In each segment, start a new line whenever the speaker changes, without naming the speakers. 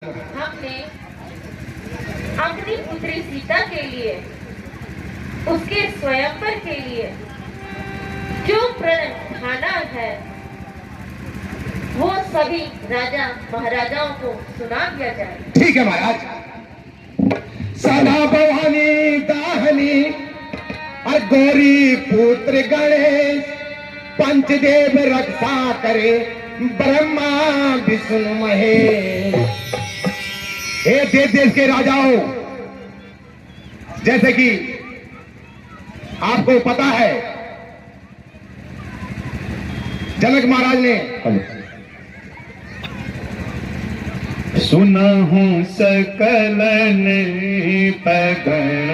हमने अपनी पुत्री सीता के लिए, उसके स्वयंवर के लिए जो प्रण ठाना है वो सभी राजा महाराजाओं को सुना दिया जाए।
ठीक है महाराज। सदा भवानी दाहनी और गौरी पुत्र गणेश, पंचदेव रक्षा करे ब्रह्मा विष्णु महेश। हे देश देश के राजाओं, जैसे कि आपको पता है जनक महाराज ने
सुना हूँ सकल नृप गण,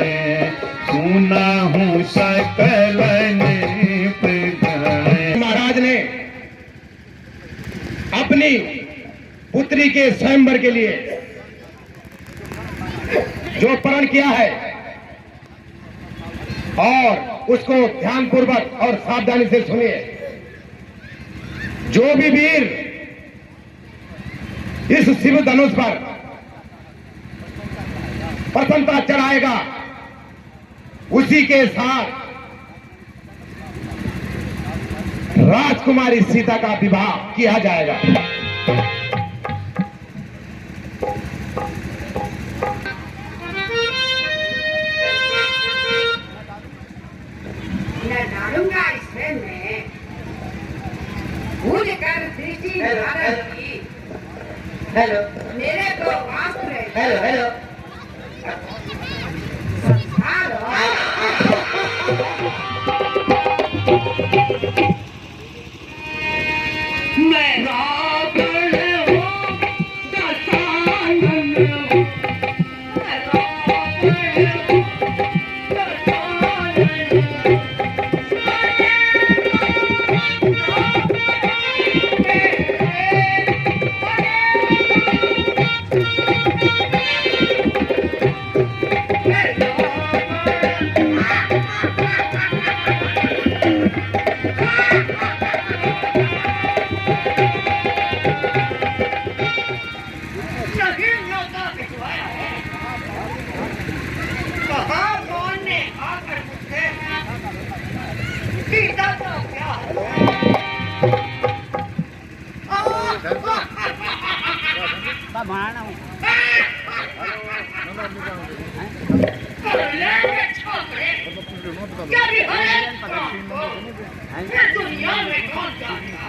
सुना हूँ सकल नृप गण।
महाराज ने अपनी पुत्री के स्वयंवर के लिए जो प्रण किया है और उसको ध्यानपूर्वक और सावधानी से सुनिए। जो भी वीर इस शिव धनुष पर प्रसन्नता चढ़ाएगा उसी के साथ राजकुमारी सीता का विवाह किया जाएगा।
मैं डालूंगा इसमें मैं भूल कर दृष्टि की।
हेलो
मेरे को वास्तु है।
हेलो हेलो
मैं रावण हूँ दशानन हूँ, मैं रावण हूँ दशानन हूँ। दुनिया में कौन जाता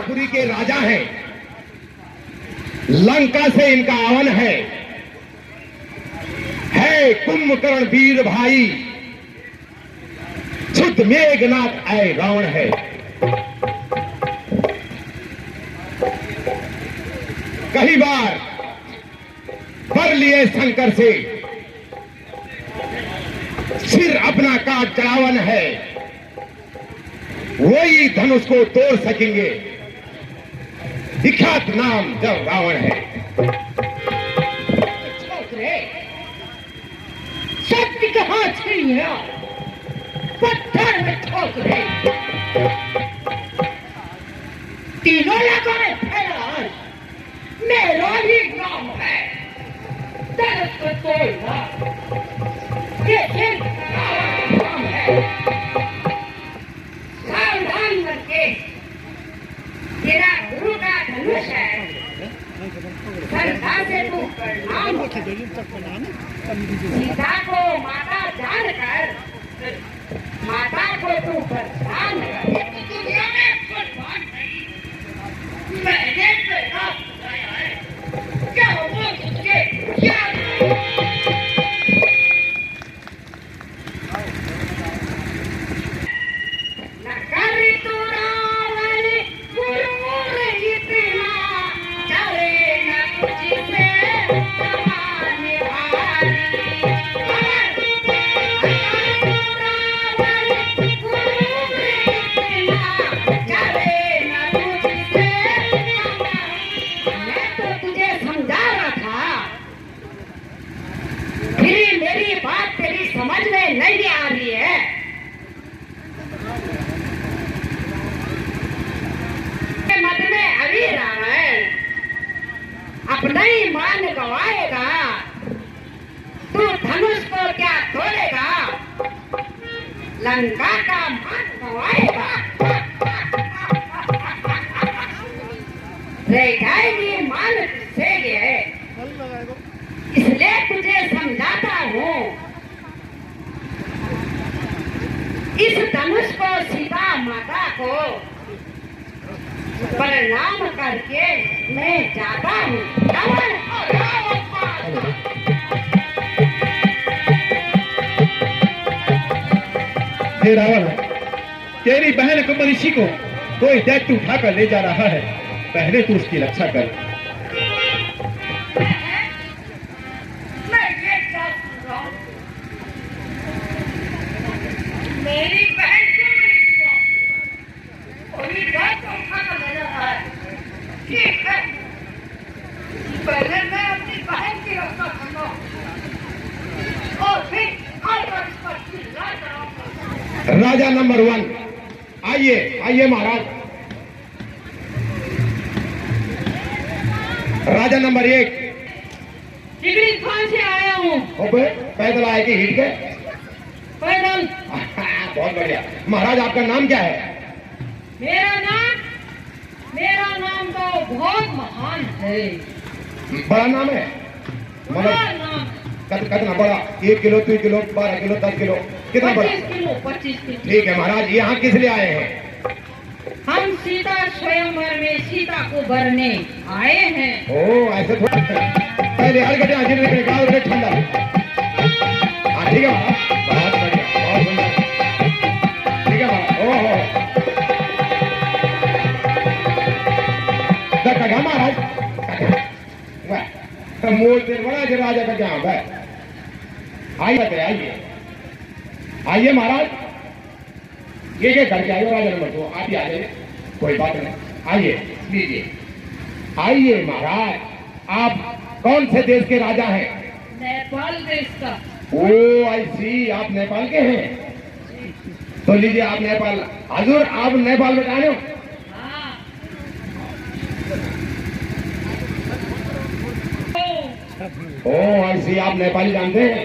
पुरी के राजा हैं, लंका से इनका आवन है कुंभकर्ण वीर भाई, शुद्ध मेघनाथ आए रावण है। कई बार कर लिए शंकर से सिर अपना काट चढ़ावन है, वही धनुष को तोड़ सकेंगे, विख्यात नाम जब रावण है।
शक्ति कहाँ छिड़ी है, पत्थर में ठोक रहे। तीनों लोगों में फैला मेरा ही नाम है, दर्द को तोड़ना ये सिर्फ नाम है। सावधान करके, तेरा गुरु का धनुष है, श्रद्धा से तू प्रणाम सीता को माता जानकर, माता को तू परेशान कर। दुनिया में कुर्बान नहीं, मैंने पैदा कराया है, क्या वो तुझे याद है? न कर तू रावण गुरूर इतना, चले न तुझसे समान भारी। में नहीं आ रही है। मत में अभी रावण अपना ही मान गवाएगा, तू धनुष को क्या तोड़ेगा, लंका का मान गवाएगा। रह जाएगी मान से ये, इसलिए तुझे समझाता हूँ, इस धनुष को सीता माता को प्रणाम करके मैं जाता हूँ।
हे रावण, तेरी बहन कुंभऋषि को कोई दैत्य उठाकर ले जा रहा है, पहले तू उसकी रक्षा कर।
मैं ये क्या सुन रहा हूँ? मेरी बहन कोई दैत्य उठाकर ले जा रहा है। ठीक है, पहले मैं अपनी बहन की रक्षा करूँगा और फिर आकर इस पर चिल्ला करूँगा।
राजा नंबर 1, आइए आइए महाराज। राजा नंबर 1,
जिगरी खान से आया हूँ।
ओबे पैदल आए कि हिट के?
पैदल।
बहुत बढ़िया। महाराज आपका नाम क्या है?
मेरा नाम तो बहुत महान है।
बड़ा नाम है?
बड़ा
मतलब
नाम
कितना बड़ा? 1 किलो, 2 किलो, 12 किलो, 10 किलो, कितना बड़ा?
25 किलो।
ठीक है महाराज, यहाँ किस लिए आए हैं?
हम सीता स्वयंवर में सीता को भरने आए हैं।
ओ ऐसे थोड़ा पहले हर गड्ढे आखिर में निकाल रहे ठंडा। हाँ ठीक है महाराज, बहुत बढ़िया, बहुत सुंदर। ठीक है महाराज। ओहो कटा महाराज, मोड़ देर बड़ा जो राजा का क्या है। आइए आइए आइए महाराज, ये क्या करके आइए राजा नंबर 2, आप ही आ जाइए, कोई बात नहीं। आइए लीजिए, आइए महाराज। आप कौन से देश के राजा हैं?
नेपाल देश का।
ओ आई सी, आप नेपाल के हैं? तो लीजिए आप नेपाल। हजूर आप नेपाल में आए हो?
हाँ।
ओ आई सी, आप नेपाली जानते हैं?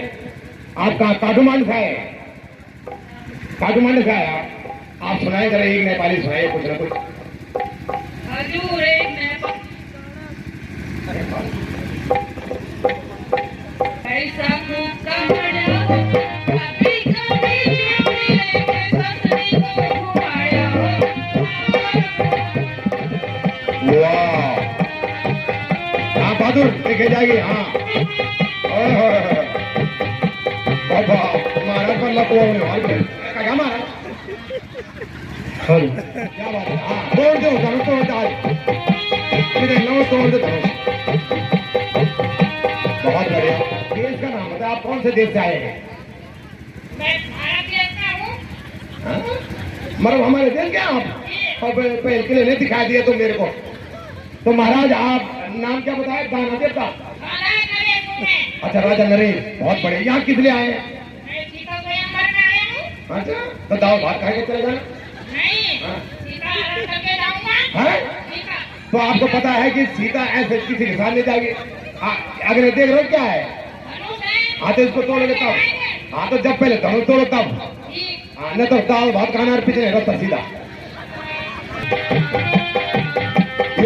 आपका काठमांडू का है? काठमांडू का है आप सुनाए जरा, एक नेपाली सुनाइए कुछ ना कुछ।
हजूर एक नेपाल ऐसा खूब कहानियाँ कभी कभी चुपी लेके ससुरी को घुमाया।
वाह, हाँ बहादुर देखे जाएगी। हाँ बाबा महाराज पर लपो क्या महाराज, क्या बात है। हाँ तोड़ दो धनुष, तोड़ दो मुझे नो, तोड़ दो धनुष। बहुत बढ़िया। देश का नाम बताए, आप कौन से देश से आए हैं?
मैं भारत देश का हूँ।
हाँ? मतलब हमारे देश के आप? अब पहले के लिए नहीं दिखाई दिया तुम मेरे को। तो महाराज आप नाम क्या बताया? दानादेव का? अच्छा राजा नरेश, बहुत बढ़िया। यहाँ किस लिए आए हैं?
मैं सीता स्वयंवर में आया हूँ।
अच्छा तो दाव भात खा के चले जाना।
नहीं,
हाँ?
सीता हरण करके लाऊंगा।
हैं?
सीता।
तो आपको पता है कि सीता ऐसे किसी के साथ नहीं जाएगी? अगर देख रहे हो क्या है?
धनुष है।
हाँ तो इसको तोड़ोगे तब। हाँ तो जब पहले धनुष तोड़ो तब।
ठीक।
हाँ नहीं तो दाल भात खाना और पीछे रहता सीधा।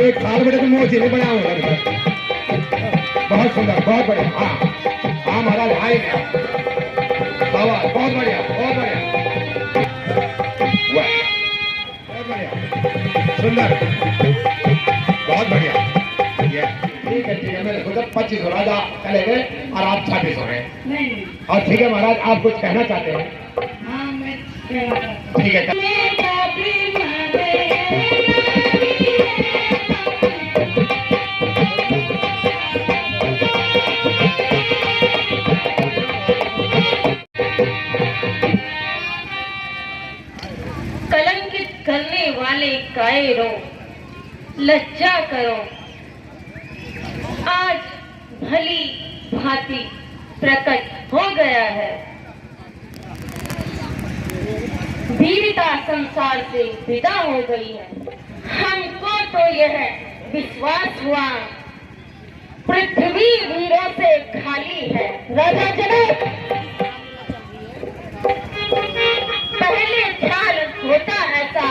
एक साल बड़े तो मोची नहीं बना हुआ। बहुत सुंदर, बहुत बढ़िया। हाँ हाँ महाराज आए बाबा, बहुत बढ़िया, बहुत बढ़िया, बहुत बढ़िया, सुंदर, बहुत बढ़िया। ठीक है ठीक है, मैंने सोचा 25 राजा चले गए और आप 26 हो गए।
नहीं।
और ठीक है महाराज, आप कुछ कहना चाहते हैं?
हाँ मैं कहना चाहता हूँ।
ठीक है।
कलंकित करने वाले कायरों, लज्जा करो। आज भली भांति प्रकट हो गया है। पीड़िता संसार से विदा हो गई है। हमको तो यह विश्वास हुआ पृथ्वी वीरों से खाली है। राजा जनक, पहले ख्याल होता ऐसा,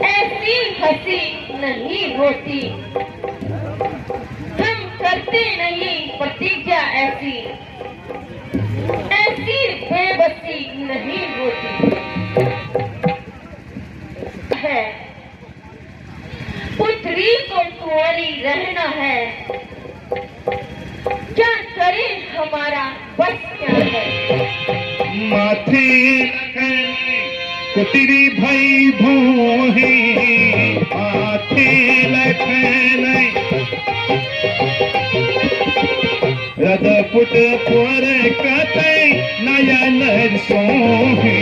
ऐसी हंसी नहीं होती। हम करते नहीं प्रतिज्ञा ऐसी, ऐसी बेबसी नहीं होती है। पुत्री को कुंवारी रहना है, क्या करे हमारा बस क्या है।
माथे कुतरी भई भोहे, माथे लखन रदपुट पुर कतै नयन सोहे।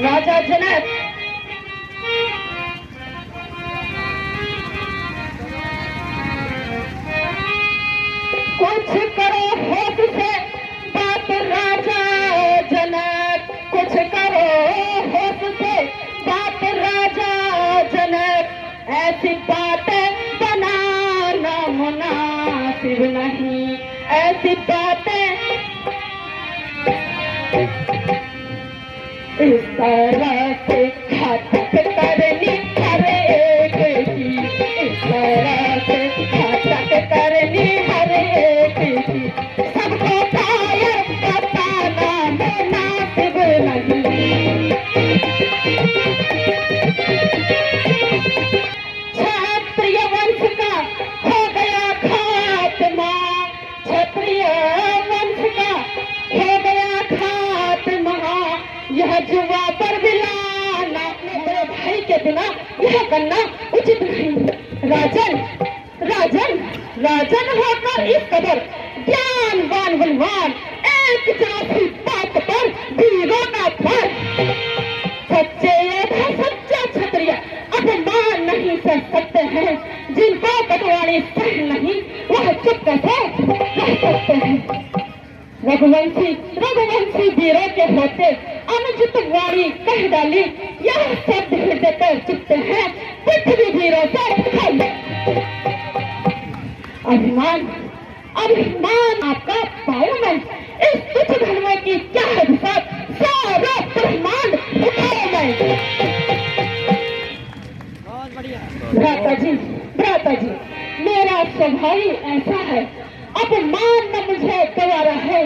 राजा जनक, कुछ करो होश से बात। राजा जनक, कुछ करो होश से बात। राजा जनक, ऐसी बातें बनाना मुनासिब नहीं, ऐसी बातें इस तरह से घातक करनी हर एक की, इस तरह से घातक करनी हर एक की। सबको कायर बताना मुनासिब नहीं। क्षत्रिय वंश का हो गया खात्मा, क्षत्रिय वंश का हो गया खात्मा। यह जुआ पर बिलाना मेरे भाई के बिना यह करना उचित नहीं। राजन, राजन, राजन होकर इस कदर ज्ञानवान बलवान, एक जैसी बात पर वीरों का फर। सच्चे सच्चा क्षत्रिय अपमान नहीं सह सकते हैं, जिनको कटवाणी सह नहीं वह चुप कैसे रह सकते हैं। रघुवंशी वीरों के होते अनुचित वाणी कह डाली, यह शब्द हृदय पर चुपते हैं पृथ्वी वीरों से खाली। अभिमान, अभिमान आपका पाऊं मैं, इस तुच्छ धर्म की क्या है विसात, सारा ब्रह्मांड उठाऊं मैं। भ्राता जी, मेरा स्वभाव ही ऐसा है, अपमान न मुझे गवारा है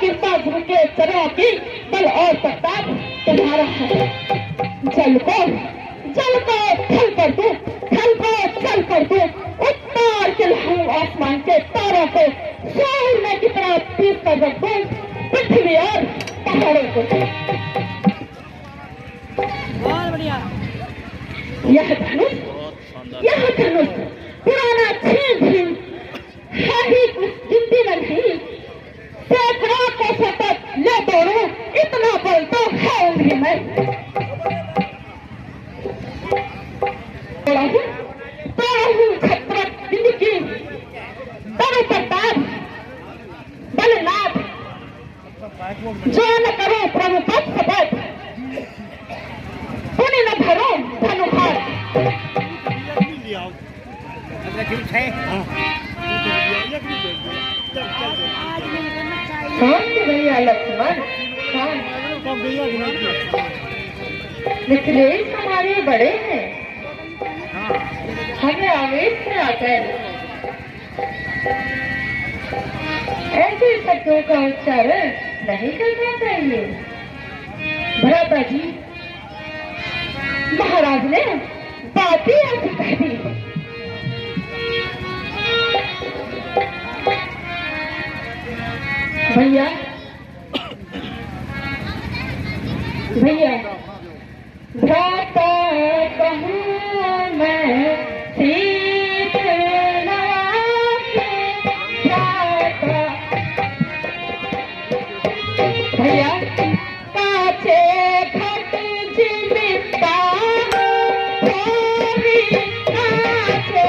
कृपा गुरु के चरणों की, बल और प्रताप तुम्हारा है। जल को थल कर दूं, थल को चल कर दूं, उतार के लाऊं आसमान के तारों को, सूर्य की तरह पीस कर रख दूं पृथ्वी और पहाड़ों को। यह धनुष पुराना छीन है ही कुछ गिनती नहीं, सैकड़ों को सतत ले दौड़ूं, इतना बल तो है उंगली में। छत्रक जिंदगी तरु प्रताप बलनाथ, जो न करो प्रभु पद शपथ, पुण्य न भरो धनुहार। भैया लक्ष्मण, मिथिलेश हमारे बड़े हैं, हमें आवेश में आकर ऐसे शब्दों का उच्चारण नहीं करना चाहिए। भ्राता जी, महाराज ने बात ही ऐसी कह दी। भैया भ्राता कहूँ मैं शीतला के भ्राता। भैया काचे घट जीविता होरी काचे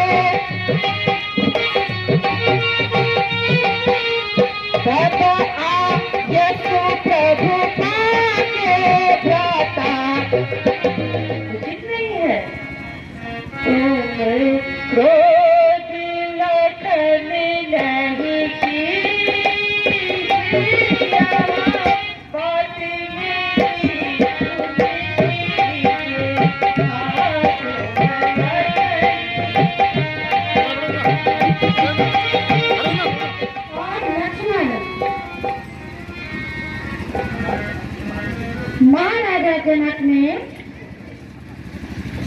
जनक ने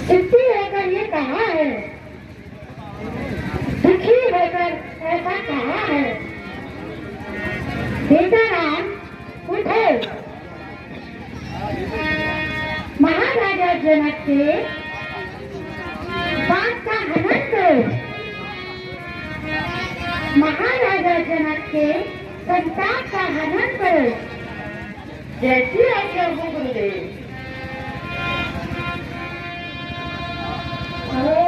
सुखी होकर ये कहा है, दुखी होकर ऐसा कहा है। बेटा राम उठो, महाराजा जनक के बात का हनन करो, महाराजा जनक के संताप का हनन करो।
जैसी आज्ञा हो गुरुदेव।
ओ